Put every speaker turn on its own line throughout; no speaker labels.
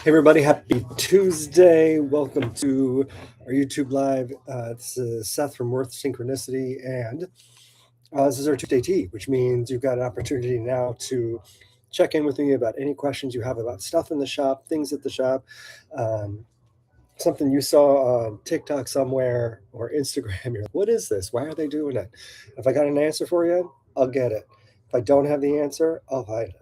Hey everybody, happy Tuesday. Welcome to our YouTube Live. This is Seth from Worth Synchronicity, and this is our Tuesday tea, which means you've got an opportunity now to check in with me about any questions you have about stuff in the shop, things at the shop, something you saw on TikTok somewhere or Instagram. You're like, what is this? Why are they doing it? If I got an answer for you, I'll get it. If I don't have the answer, I'll hide it.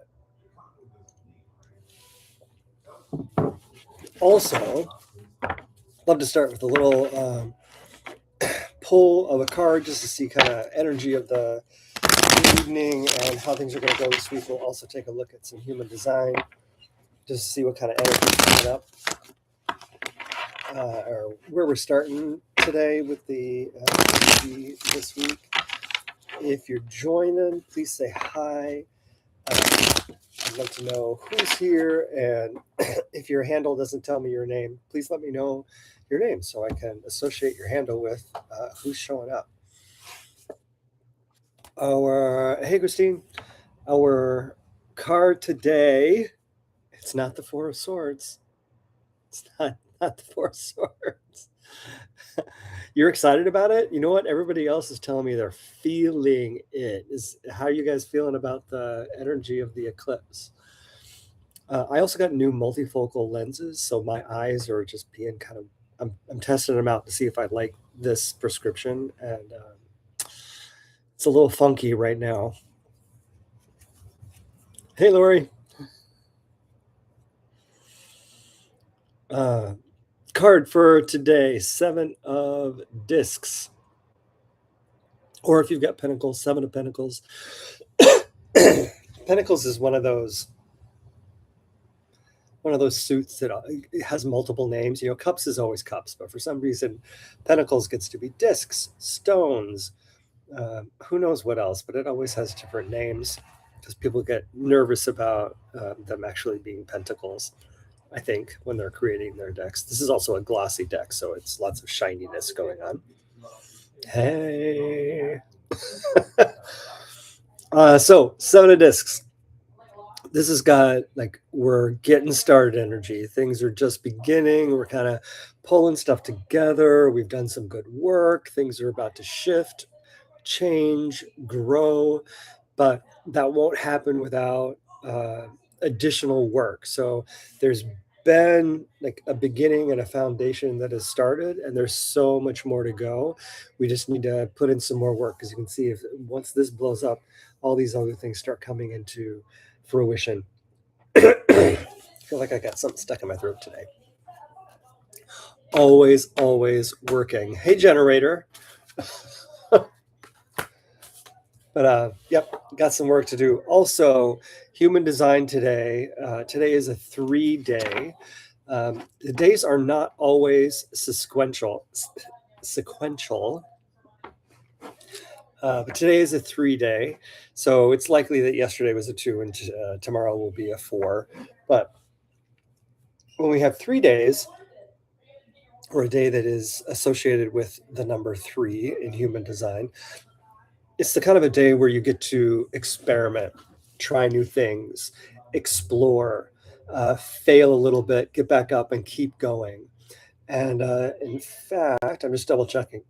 Also, love to start with a little pull of a card just to see kind of energy of the evening and how things are going to go this week. We'll also take a look at some human design just to see what kind of energy is coming up or where we're starting today with the energy this week. If you're joining, please say hi. I'd love to know who's here, and if your handle doesn't tell me your name, please let me know your name so I can associate your handle with who's showing up. Hey Christine, our card today, it's not the Four of Swords. It's not the Four of Swords. You're excited about it? You know what? Everybody else is telling me they're feeling it. How are you guys feeling about the energy of the eclipse? I also got new multifocal lenses, so my eyes are just being kind of, I'm testing them out to see if I like this prescription, and it's a little funky right now. Hey, Lori. Card for today, Seven of Discs. Or if you've got Pentacles, Seven of Pentacles. Pentacles is one of those suits that has multiple names. You know, Cups is always Cups, but for some reason, Pentacles gets to be discs, stones, who knows what else, but it always has different names because people get nervous about them actually being pentacles, I think, when they're creating their decks. This is also a glossy deck, so it's lots of shininess going on. Hey. So, Seven of Discs. This has got, like, we're getting started energy. Things are just beginning. We're kind of pulling stuff together. We've done some good work. Things are about to shift, change, grow, but that won't happen without additional work. So there's been like a beginning and a foundation that has started, and there's so much more to go. We just need to put in some more work, because you can see if once this blows up, all these other things start coming into fruition. I feel like I got something stuck in my throat today. Always working. Hey, generator. But yep, got some work to do. Also, human design today. Today is a 3-day. The days are not always sequential. But today is a 3-day. So it's likely that yesterday was a 2 and tomorrow will be a 4. But when we have 3 days, or a day that is associated with the number 3 in human design, it's the kind of a day where you get to experiment, try new things, explore, fail a little bit, get back up and keep going. And in fact, I'm just double checking.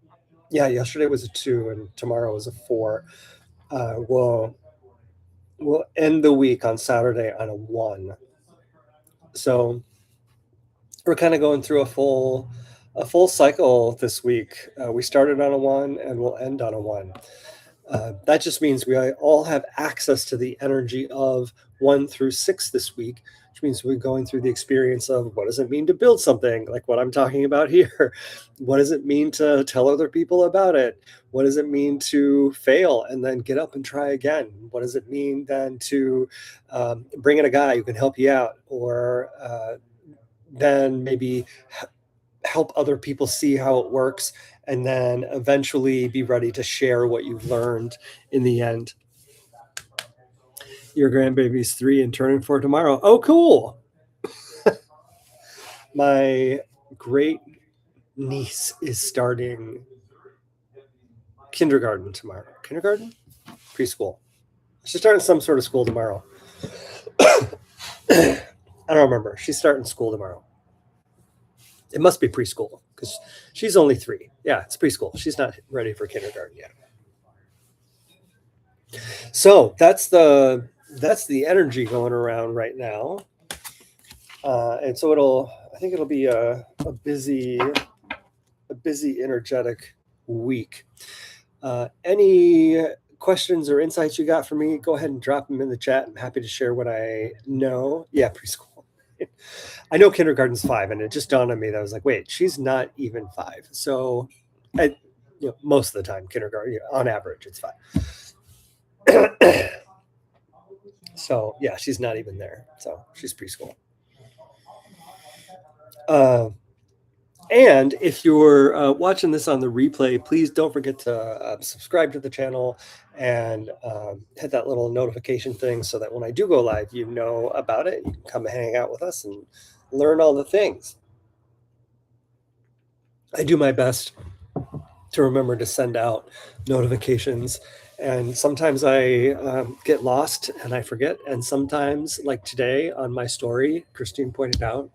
Yeah, yesterday was a 2 and tomorrow is a 4. We'll end the week on Saturday on a 1. So we're kind of going through a full cycle this week. We started on a 1 and we'll end on a 1. That just means we all have access to the energy of 1 through 6 this week, which means we're going through the experience of what does it mean to build something, like what I'm talking about here? What does it mean to tell other people about it? What does it mean to fail and then get up and try again? What does it mean then to bring in a guy who can help you out, or then maybe help other people see how it works, and then eventually be ready to share what you've learned in the end. Your grandbaby's 3 and turning 4 tomorrow. Oh, cool. My great niece is starting kindergarten tomorrow. Kindergarten? Preschool. She's starting some sort of school tomorrow. I don't remember. She's starting school tomorrow. It must be preschool because she's only 3. Yeah, it's preschool. She's not ready for kindergarten yet. So that's the energy going around right now, and so I think it'll be a busy, energetic week. Any questions or insights you got for me? Go ahead and drop them in the chat. I'm happy to share what I know. Yeah, preschool. I know kindergarten's 5, and it just dawned on me that I was like, wait, she's not even 5. So, most of the time, kindergarten, on average, it's 5. So yeah, she's not even there. So she's preschool. And if you're watching this on the replay, please don't forget to subscribe to the channel and hit that little notification thing so that when I do go live, you know about it. You can come hang out with us and learn all the things. I do my best to remember to send out notifications, and sometimes I get lost and I forget, and sometimes, like today on my story, Christine pointed out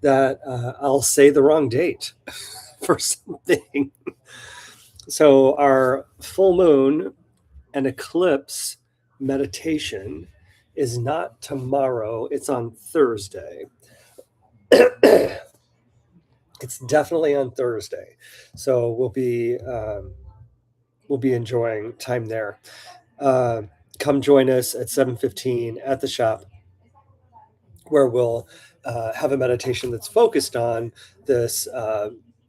that I'll say the wrong date for something. So our full moon and eclipse meditation is not tomorrow, it's on Thursday. It's definitely on Thursday. So we'll be enjoying time there. Come join us at 7:15 at the shop, where we'll have a meditation that's focused on this,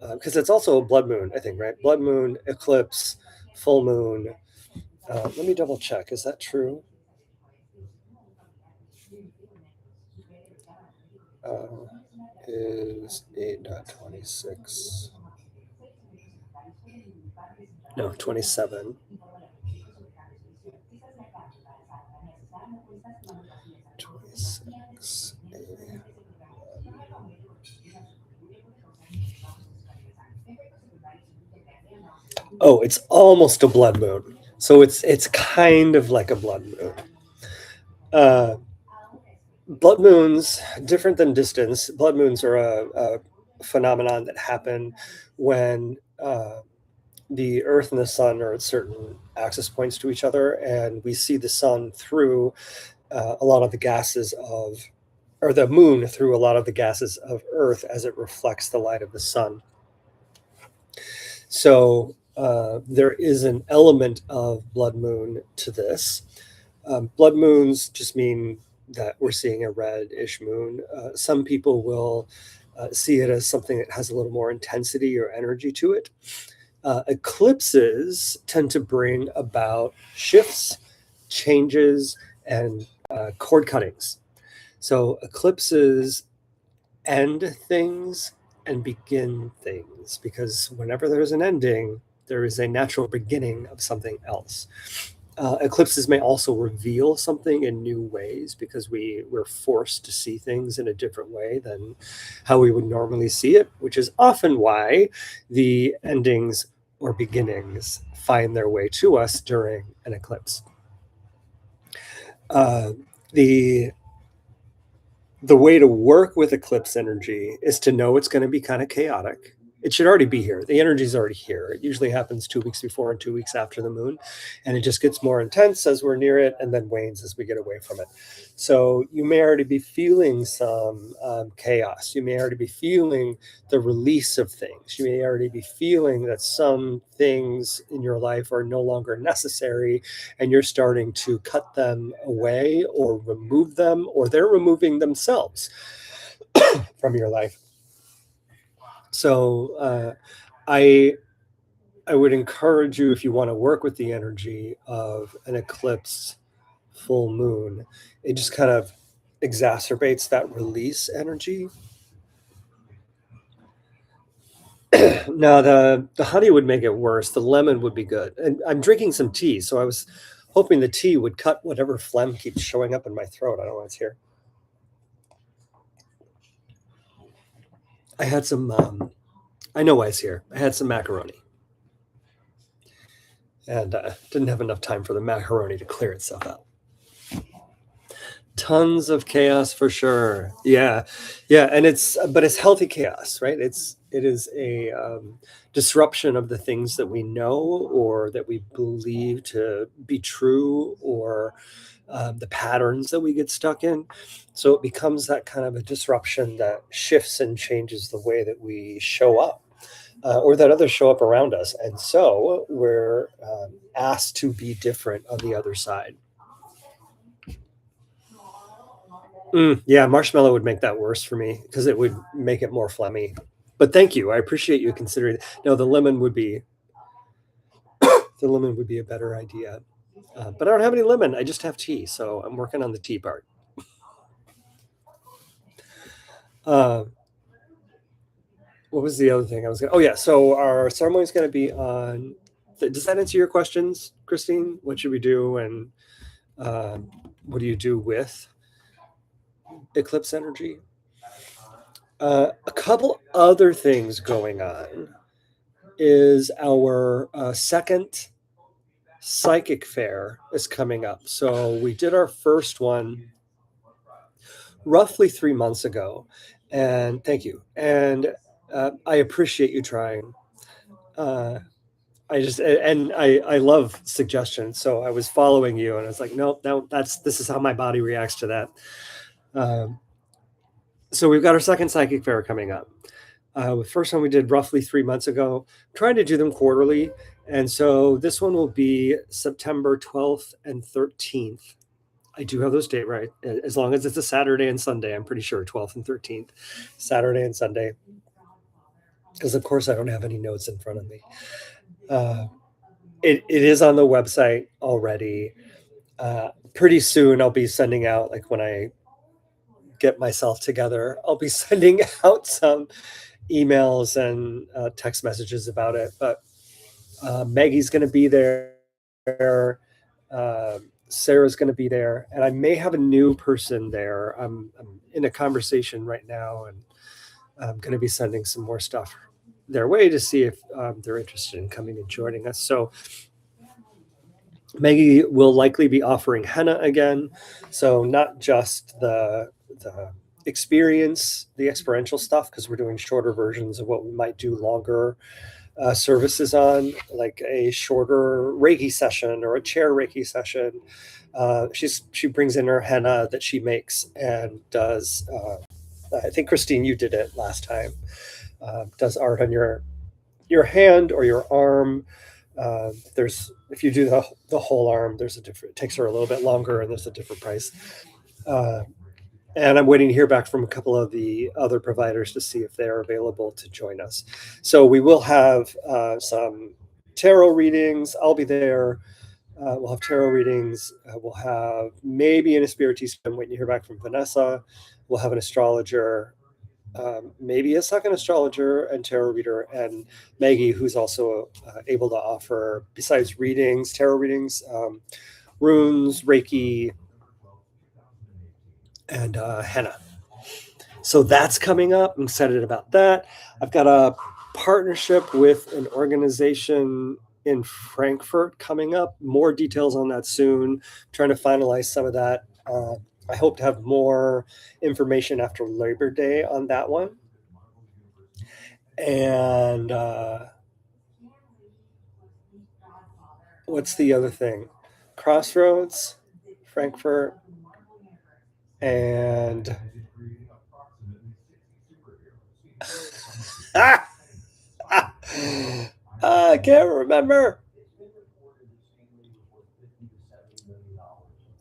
because it's also a blood moon, I think, right? Blood moon, eclipse, full moon. Let me double check. Is that true? Is 8.26. No, 27. 26. Oh, it's almost a blood moon. So it's kind of like a blood moon. Blood moons, different than distance. Blood moons are a phenomenon that happen when the Earth and the Sun are at certain axis points to each other, and we see the Sun through a lot of the gases of, or the Moon through a lot of the gases of Earth as it reflects the light of the Sun. So there is an element of blood moon to this. Blood moons just mean that we're seeing a reddish moon. Some people will see it as something that has a little more intensity or energy to it. Eclipses tend to bring about shifts, changes, and cord cuttings. So eclipses end things and begin things, because whenever there's an ending, there is a natural beginning of something else. Eclipses may also reveal something in new ways, because we're forced to see things in a different way than how we would normally see it, which is often why the endings or beginnings find their way to us during an eclipse. The way to work with eclipse energy is to know it's going to be kind of chaotic. It should already be here. The energy is already here. It usually happens 2 weeks before and 2 weeks after the moon, and it just gets more intense as we're near it and then wanes as we get away from it. So you may already be feeling some chaos. You may already be feeling the release of things. You may already be feeling that some things in your life are no longer necessary, and you're starting to cut them away or remove them, or they're removing themselves from your life. So I would encourage you, if you want to work with the energy of an eclipse full moon, it just kind of exacerbates that release energy. Now, the honey would make it worse. The lemon would be good. And I'm drinking some tea, so I was hoping the tea would cut whatever phlegm keeps showing up in my throat. I don't know why it's here. I had some, I know why it's here. I had some macaroni. And didn't have enough time for the macaroni to clear itself out. Tons of chaos for sure. Yeah. Yeah, and it's healthy chaos, right? It is a, disruption of the things that we know or that we believe to be true or, the patterns that we get stuck in. So it becomes that kind of a disruption that shifts and changes the way that we show up, or that others show up around us, and so we're, asked to be different on the other side. Yeah, marshmallow would make that worse for me because it would make it more phlegmy. But thank you, I appreciate you considering. No, the lemon would be a better idea. But I don't have any lemon, I just have tea, so I'm working on the tea part. Uh, what was the other thing I was gonna oh, yeah, so our ceremony is gonna be on does that answer your questions, Christine? What should we do, and, what do you do with eclipse energy? A couple other things going on is our, second psychic fair is coming up. So we did our first one roughly 3 months ago, and thank you. And I appreciate you trying. Uh, and I love suggestions. So I was following you, and I was like, no, no, this is how my body reacts to that. Um, so we've got our second psychic fair coming up. The first one we did roughly 3 months ago. I'm trying to do them quarterly, and so this one will be September 12th and 13th. I do have those date right, as long as it's a Saturday and Sunday. I'm pretty sure 12th and 13th, Saturday and Sunday, because of course I don't have any notes in front of me. Uh, it is on the website already. Pretty soon I'll be sending out, like when I get myself together, I'll be sending out some emails and text messages about it. But Maggie's going to be there. Uh, Sarah's going to be there, and I may have a new person there. I'm in a conversation right now, and I'm going to be sending some more stuff their way to see if they're interested in coming and joining us. So Maggie will likely be offering henna again. So not just the experience, the experiential stuff, because we're doing shorter versions of what we might do longer services on, like a shorter Reiki session or a chair Reiki session. She brings in her henna that she makes and does. I think Christine, you did it last time. Does art on your hand or your arm. There's if you do the whole arm, there's a different. It takes her a little bit longer, and there's a different price. Uh, and I'm waiting to hear back from a couple of the other providers to see if they're available to join us. So we will have some tarot readings. I'll be there. We'll have tarot readings. We'll have maybe an espiritista. I'm waiting to hear back from Vanessa. We'll have an astrologer, maybe a second astrologer and tarot reader, and Maggie, who's also able to offer, besides readings, tarot readings, runes, Reiki, and henna. So that's coming up. I'm excited about that. I've got a partnership with an organization in Frankfurt coming up. More details on that soon. Trying to finalize some of that. I hope to have more information after Labor Day on that one. And what's the other thing? Crossroads, Frankfurt, and I can't remember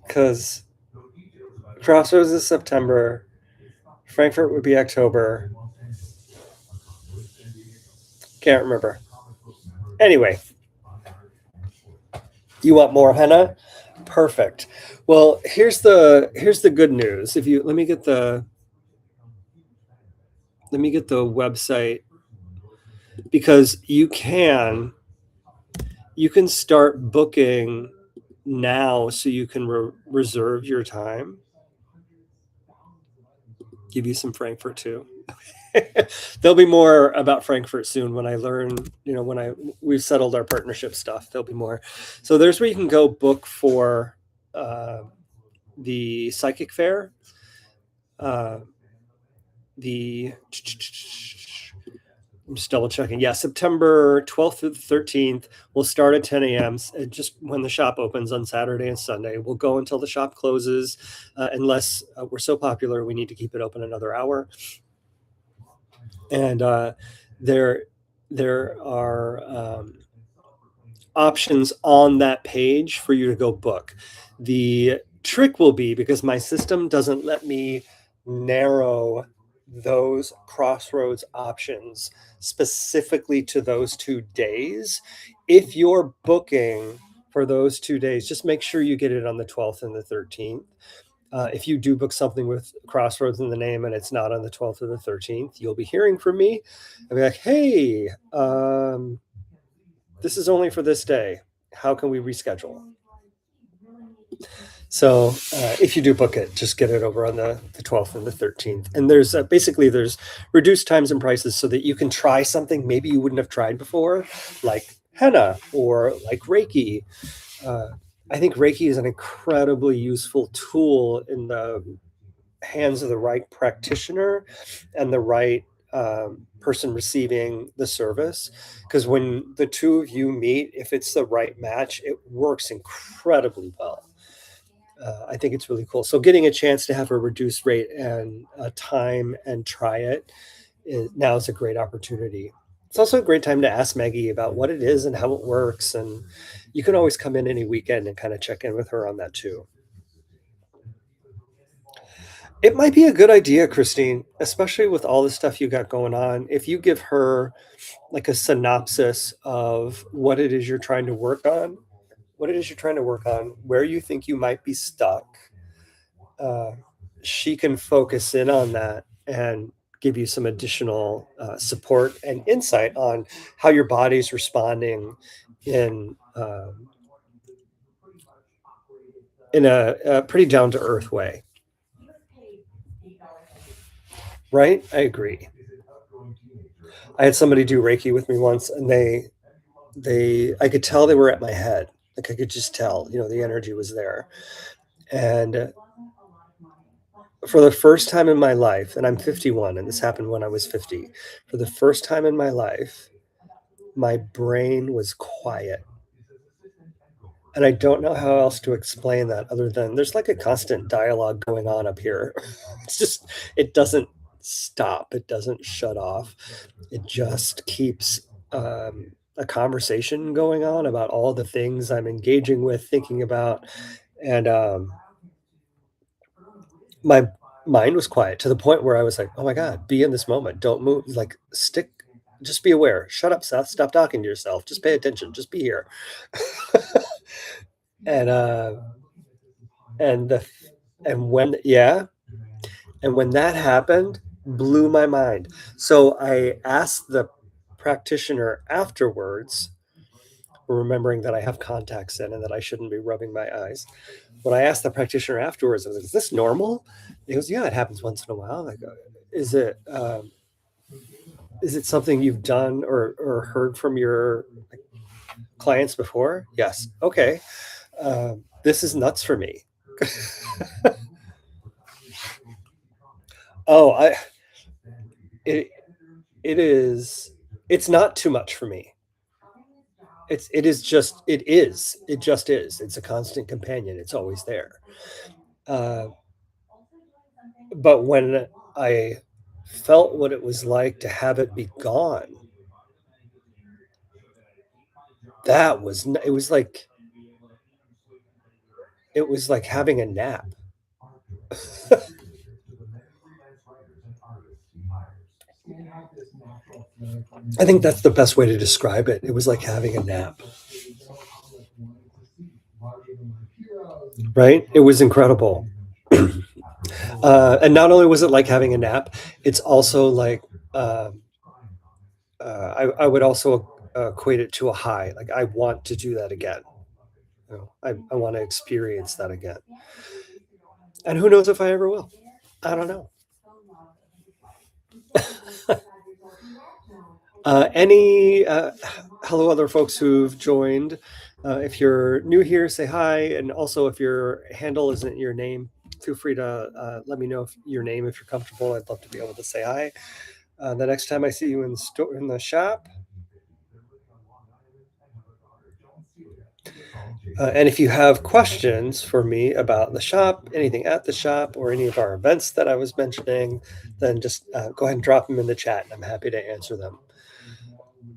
because Crossroads is September, Frankfurt would be October. Can't remember. Anyway, you want more henna? Perfect. Well, here's the good news. If you let me get the website, because you can start booking now, so you can reserve your time. Give you some Frankfurt too. There'll be more about Frankfurt soon when I learn, when we've settled our partnership stuff. There'll be more. So there's where you can go book for the psychic fair, uh, the I'm just double checking. Yeah, September 12th through the 13th. We'll start at 10 a.m. Just when the shop opens on Saturday and Sunday. We'll go until the shop closes, unless we're so popular we need to keep it open another hour. And there are options on that page for you to go book. The trick will be, because my system doesn't let me narrow those Crossroads options specifically to those 2 days. If you're booking for those 2 days, just make sure you get it on the 12th and the 13th. If you do book something with Crossroads in the name and it's not on the 12th or the 13th, you'll be hearing from me. I'll be like, hey, this is only for this day. How can we reschedule? So if you do book it, just get it over on the 12th and the 13th. And there's basically there's reduced times and prices so that you can try something maybe you wouldn't have tried before, like henna or like Reiki. I think Reiki is an incredibly useful tool in the hands of the right practitioner and the right person receiving the service. Because when the two of you meet, if it's the right match, it works incredibly well. I think it's really cool. So getting a chance to have a reduced rate and time and try it now is a great opportunity. It's also a great time to ask Maggie about what it is and how it works. And you can always come in any weekend and kind of check in with her on that too. It might be a good idea, Christine, especially with all the stuff you got going on. If you give her like a synopsis of what it is you're trying to work on, where you think you might be stuck, uh, she can focus in on that and give you some additional support and insight on how your body's responding in a pretty down to earth way. Right? I agree. I had somebody do Reiki with me once, and I could tell they were at my head. Like I could just tell, the energy was there. And for the first time in my life, and I'm 51, and this happened when I was 50, for the first time in my life, my brain was quiet. And I don't know how else to explain that other than there's like a constant dialogue going on up here. It's just, it doesn't stop, it doesn't shut off. It just keeps a conversation going on about all the things I'm engaging with, thinking about. And my mind was quiet to the point where I was like, oh my God, be in this moment. Don't move. Like, just be aware. Shut up, Seth. Stop talking to yourself. Just pay attention. Just be here. and, and the, and when, yeah. And when that happened, blew my mind. So I asked the practitioner afterwards, remembering that I have contacts in and that I shouldn't be rubbing my eyes. When I asked the practitioner afterwards, I was like, is this normal? He goes, yeah, it happens once in a while. I go, is it something you've done or heard from your clients before? Yes. Okay. This is nuts for me. Oh, it is, it's not too much for me. It just is. It's a constant companion. It's always there. Uh, but when I felt what it was like to have it be gone, it was like having a nap. I think that's the best way to describe it. It was like having a nap. Right? It was incredible. And not only was it like having a nap, it's also like I would also equate it to a high. Like I want to do that again. I want to experience that again. And who knows if I ever will? I don't know. Any hello, other folks who've joined. If you're new here, say hi. And also, if your handle isn't your name, feel free to let me know your name if you're comfortable. I'd love to be able to say hi. The next time I see you in the shop. And if you have questions for me about the shop, anything at the shop, or any of our events that I was mentioning, then just go ahead and drop them in the chat, and I'm happy to answer them.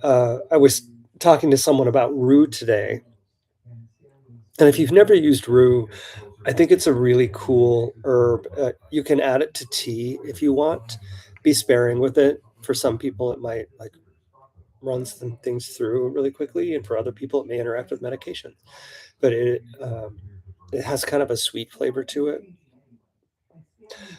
I was talking to someone about rue today. And if you've never used rue, I think it's a really cool herb. You can add it to tea if you want. Be sparing with it. For some people, it might like run some things through really quickly, and for other people, it may interact with medication. But it has kind of a sweet flavor to it.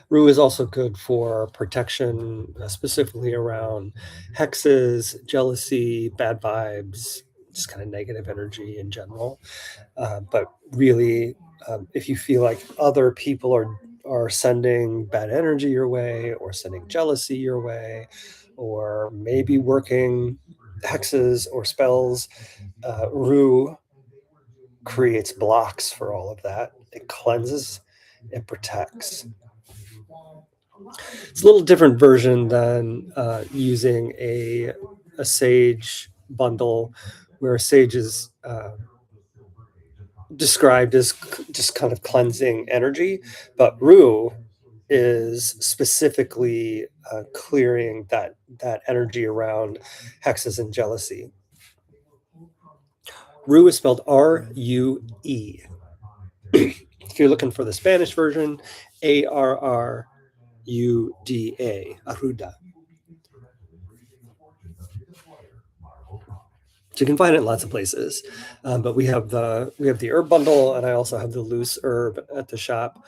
Rue is also good for protection, specifically around hexes, jealousy, bad vibes, just kind of negative energy in general. But really, if you feel like other people are sending bad energy your way, or sending jealousy your way, or maybe working hexes or spells, Rue creates blocks for all of that. It cleanses, it protects. It's a little different version than using a sage bundle, where sage is described as just kind of cleansing energy, but rue is specifically clearing that energy around hexes and jealousy. Rue is spelled R-U-E. If you're looking for the Spanish version, A-R-R-U-D-A, Arruda. So you can find it in lots of places, but we have the herb bundle, and I also have the loose herb at the shop.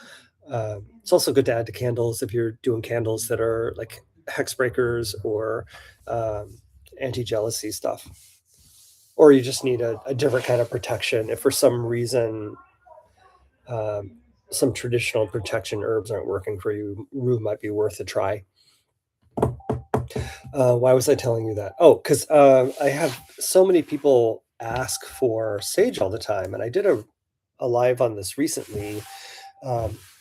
It's also good to add to candles if you're doing candles that are like hex breakers or anti-jealousy stuff, or you just need a different kind of protection. If for some reason some traditional protection herbs aren't working for you, rue might be worth a try. Why was I telling you that? Oh, because I have so many people ask for sage all the time, and I did a live on this recently.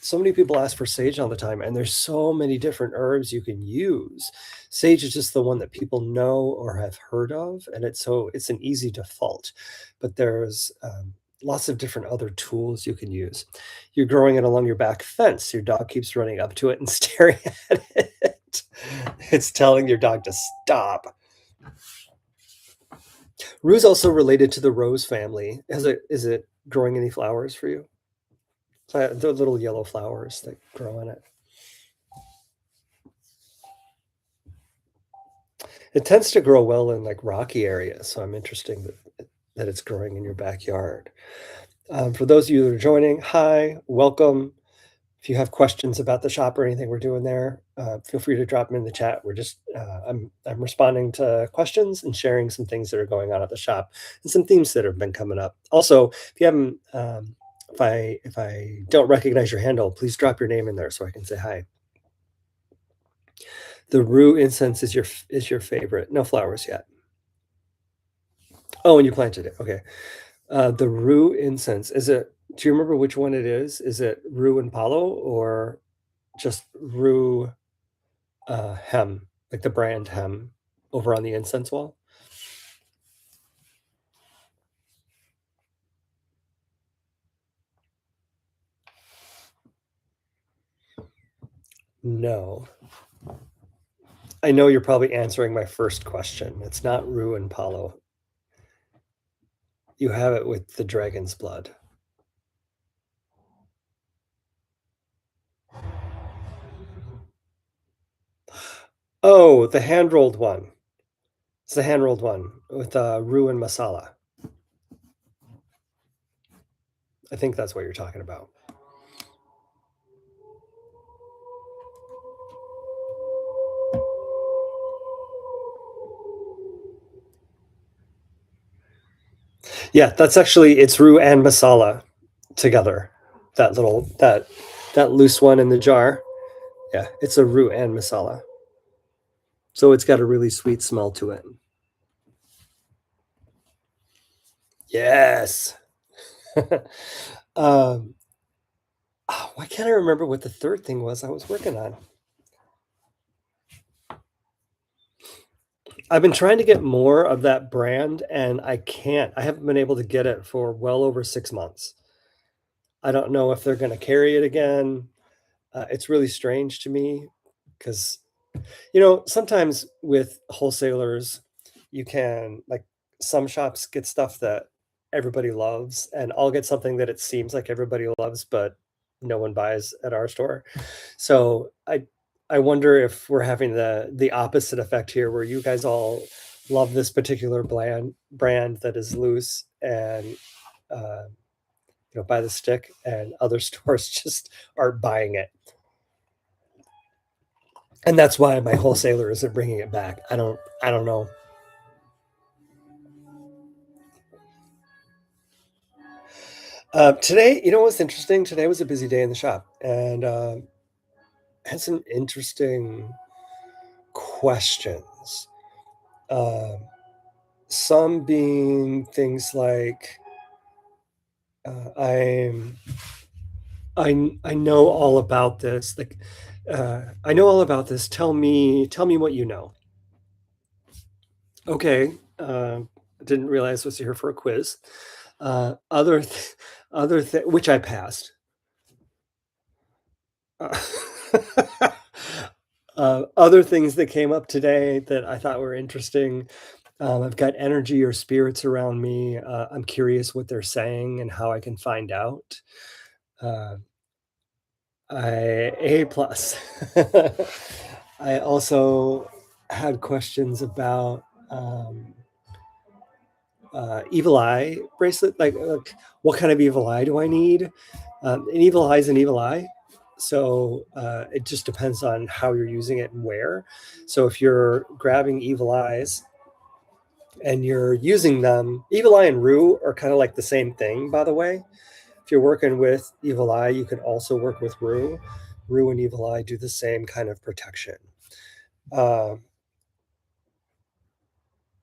So many people ask for sage all the time, and there's so many different herbs you can use. Sage is just the one that people know or have heard of, and it's an easy default. But there's lots of different other tools you can use. You're growing it along your back fence. Your dog keeps running up to it and staring at it. It's telling your dog to stop. Rue is also related to the rose family. Is it growing any flowers for you? The little yellow flowers that grow in it. It tends to grow well in like rocky areas, so I'm interested that it's growing in your backyard. For those of you that are joining, hi, welcome. If you have questions about the shop or anything we're doing there, feel free to drop them in the chat. We're just I'm responding to questions and sharing some things that are going on at the shop and some themes that have been coming up. Also, if you haven't, if I don't recognize your handle, please drop your name in there so I can say hi. The rue incense is your favorite. No flowers yet. Oh, and you planted it. Okay. The rue incense, do you remember which one it is? Is it rue and palo, or just rue hem, like the brand hem over on the incense wall? No. I know you're probably answering my first question. It's not rue and palo. You have it with the dragon's blood. Oh, the hand-rolled one. It's the hand-rolled one with rue and masala. I think that's what you're talking about. Yeah, that's actually, it's rue and masala together. That loose one in the jar. Yeah, it's a rue and masala. So it's got a really sweet smell to it. Yes. um, why can't I remember what the third thing was I was working on? I've been trying to get more of that brand, and I can't. I haven't been able to get it for well over 6 months. I don't know if they're going to carry it again. It's really strange to me because sometimes with wholesalers, you can like some shops get stuff that everybody loves, and I'll get something that it seems like everybody loves, but no one buys at our store. So I wonder if we're having the opposite effect here, where you guys all love this particular brand that is loose and uh, by the stick, and other stores just aren't buying it. And that's why my wholesaler isn't bringing it back. I don't know. Today, what's interesting? Today was a busy day in the shop, and had some interesting questions. Um, some being things like, I'm I know all about this. Like, I know all about this. Tell me what you know. Okay. Didn't realize I was here for a quiz. Other which I passed. Uh, other things that came up today that I thought were interesting. I've got energy or spirits around me. I'm curious what they're saying and how I can find out. Uh, I A plus. I also had questions about evil eye bracelet. Like, what kind of evil eye do I need? An evil eye is an evil eye. So it just depends on how you're using it and where. So if you're grabbing evil eyes and you're using them, evil eye and rue are kind of like the same thing, by the way. If you're working with evil eye, you can also work with rue. Rue and evil eye do the same kind of protection. Uh,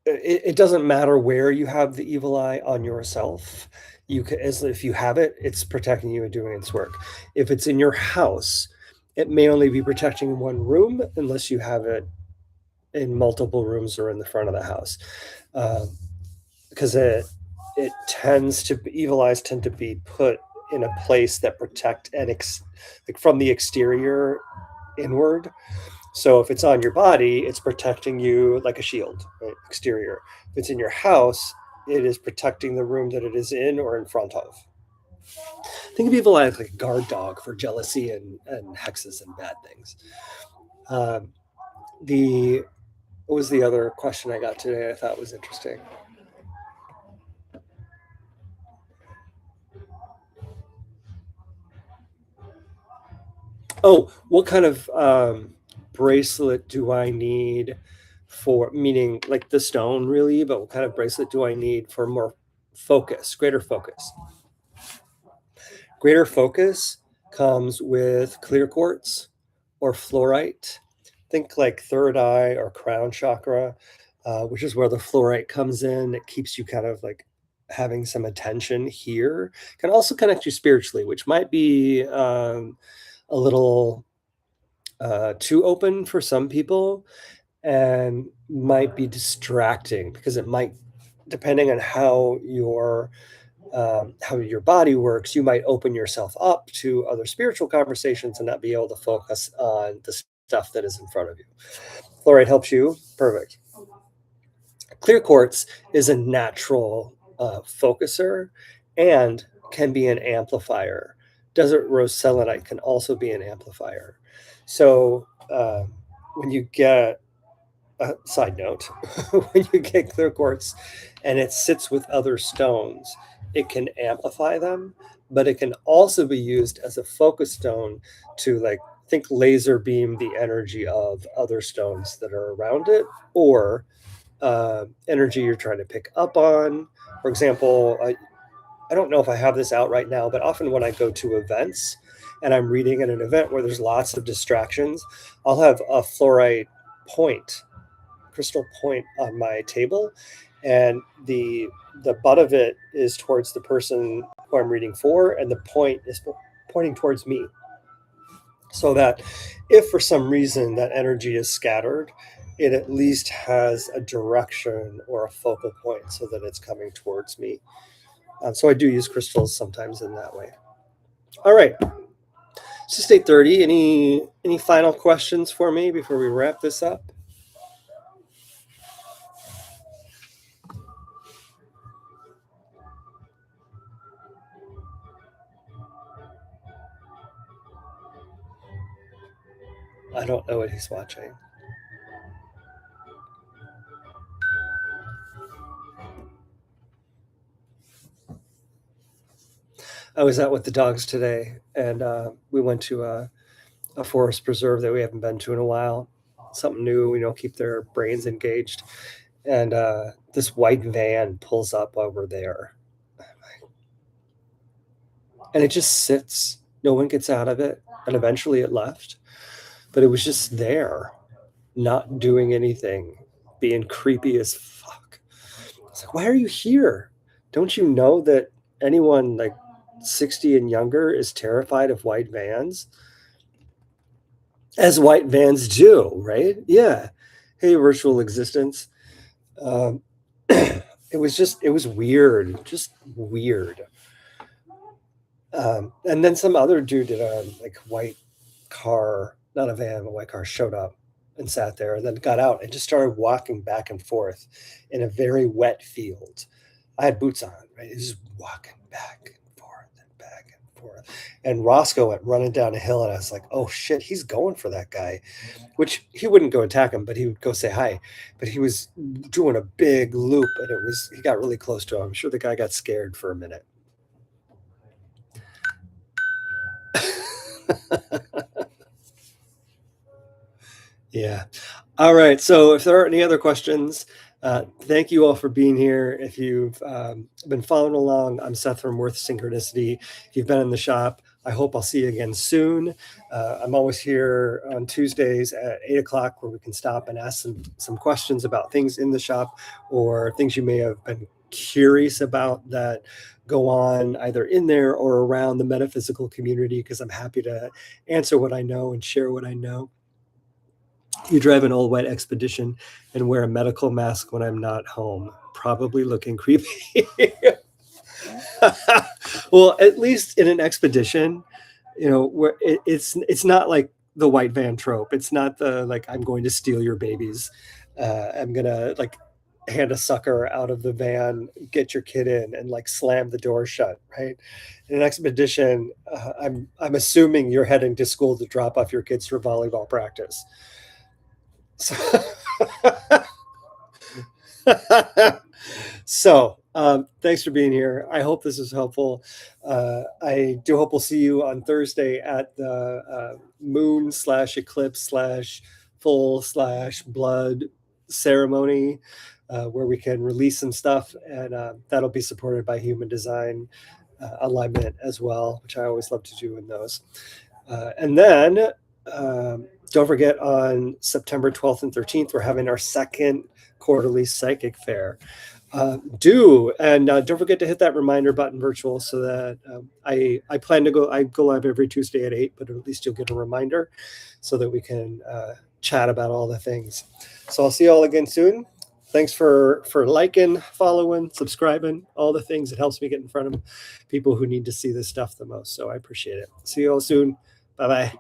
it doesn't matter where you have the evil eye on yourself. You can, as if you have it, it's protecting you and doing its work. If it's in your house, it may only be protecting one room unless you have it in multiple rooms or in the front of the house, because it tends to evil eyes tend to be put in a place that protect like from the exterior inward. So if it's on your body, it's protecting you like a shield, right? Exterior. If it's in your house, it is protecting the room that it is in or in front of. Think of evil eye like a guard dog for jealousy and hexes and bad things. Um, the What was the other question I got today I thought was interesting? Oh, what kind of bracelet do I need for, meaning like the stone really, but what kind of bracelet do I need for more focus, greater focus? Greater focus comes with clear quartz or fluorite. Think like third eye or crown chakra, which is where the fluorite comes in. It keeps you kind of like having some attention here. Can also connect you spiritually, which might be a little too open for some people and might be distracting because it might, depending on how your body works, you might open yourself up to other spiritual conversations and not be able to focus on the stuff that is in front of you. Fluoride helps you. Perfect. Clear quartz is a natural focuser and can be an amplifier. Desert rose selenite can also be an amplifier. So when you get side note, when you get clear quartz and it sits with other stones, it can amplify them, but it can also be used as a focus stone to like think laser beam the energy of other stones that are around it, or energy you're trying to pick up on. For example, I don't know if I have this out right now, but often when I go to events and I'm reading at an event where there's lots of distractions, I'll have a fluorite point crystal point on my table, and the butt of it is towards the person who I'm reading for, and the point is pointing towards me. So that if for some reason that energy is scattered, it at least has a direction or a focal point so that it's coming towards me. So I do use crystals sometimes in that way. All right. It's just 8:30. Any final questions for me before we wrap this up? I don't know what he's watching. I was out with the dogs today, and we went to a forest preserve that we haven't been to in a while. Something new, keep their brains engaged. And this white van pulls up while we're there, and it just sits. No one gets out of it, and eventually it left. But it was just there, not doing anything, being creepy as fuck. It's like, why are you here? Don't you know that anyone like 60 and younger is terrified of white vans? As white vans do, right? Yeah. Hey, virtual existence. Um, it was weird, just weird. And then some other dude in a like white car, not a van, a white car showed up and sat there and then got out and just started walking back and forth in a very wet field. I had boots on, right? He's just walking back and forth and back and forth. And Roscoe went running down a hill, and I was like, oh shit, he's going for that guy. Which he wouldn't go attack him, but he would go say hi. But he was doing a big loop, and he got really close to him. I'm sure the guy got scared for a minute. Yeah. All right. So if there aren't any other questions, thank you all for being here. If you've been following along, I'm Seth from Worth Synchronicity. If you've been in the shop, I hope I'll see you again soon. I'm always here on Tuesdays at 8 o'clock where we can stop and ask some questions about things in the shop or things you may have been curious about that go on either in there or around the metaphysical community, because I'm happy to answer what I know and share what I know. You drive an old white expedition and wear a medical mask when I'm not home, probably looking creepy. Well, at least in an expedition, where it's not like the white van trope. It's not the like I'm going to steal your babies. I'm gonna like hand a sucker out of the van, get your kid in, and like slam the door shut. Right? In an expedition, I'm assuming you're heading to school to drop off your kids for volleyball practice. So, thanks for being here. I hope this is helpful. I do hope we'll see you on Thursday at the moon / eclipse / full / blood ceremony, where we can release some stuff, and that'll be supported by human design alignment as well, which I always love to do in those. And then don't forget, on September 12th and 13th, we're having our second quarterly psychic fair. Don't forget to hit that reminder button virtual so that I plan to I go live every Tuesday at 8, but at least you'll get a reminder so that we can chat about all the things. So I'll see you all again soon. Thanks for liking, following, subscribing, all the things. It helps me get in front of people who need to see this stuff the most. So I appreciate it. See you all soon. Bye-bye.